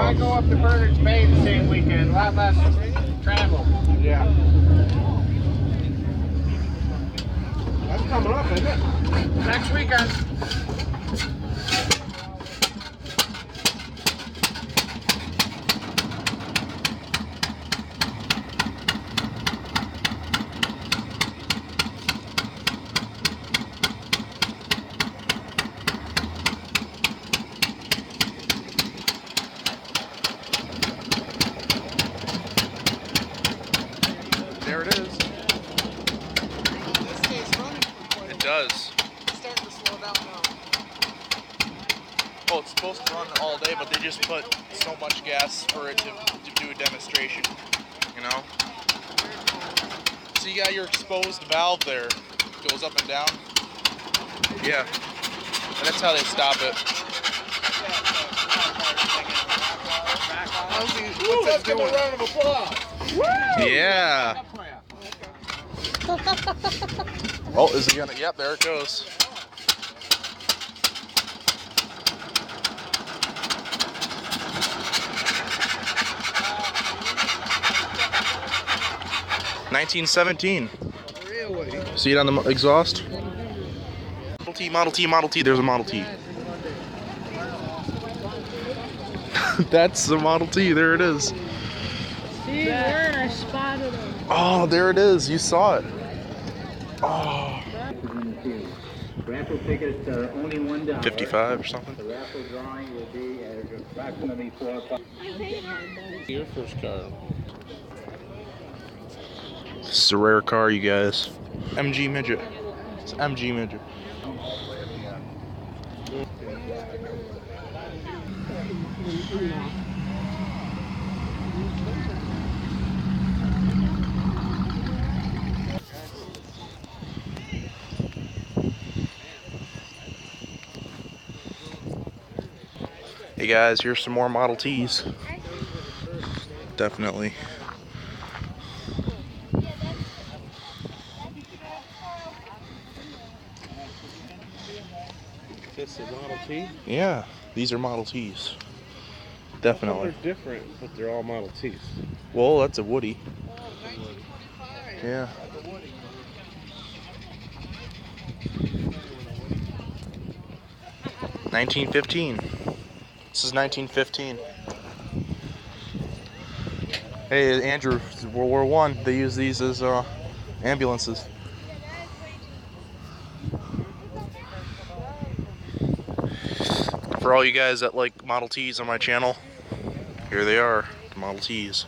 I go up to Bernard's Bay the same weekend. A lot less travel. Yeah. That's coming up, isn't it? Next weekend. There it is. This stays running for quite a It does. It's starting to slow down now. Oh, it's supposed to run all day, but they just put so much gas for it to do a demonstration, you know? So you got your exposed valve there. Goes up and down. Yeah. And that's how they stop it. Ooh, let's give a round of applause. Yeah. Oh, is it gonna? Yep, there it goes. $19.17. Really? See it on the exhaust? Model T, Model T, Model T. There's a Model T. That's the Model T. There it is. See, where I spotted him. Oh, there it is. You saw it. Oh. Raffle tickets are only $1. 55 or something. The raffle drawing will be at approximately 4 o'clock. Your first car. This is a rare car, you guys. MG Midget. It's MG Midget. Hey guys, here's some more Model Ts. Definitely. This is Model T? Yeah, these are Model Ts. Definitely. They're different, but they're all Model Ts. Well, that's a Woody. Yeah. $19.15. This is 1915. Hey, Andrew, World War I. They use these as ambulances. For all you guys that like Model Ts on my channel, here they are, the Model Ts.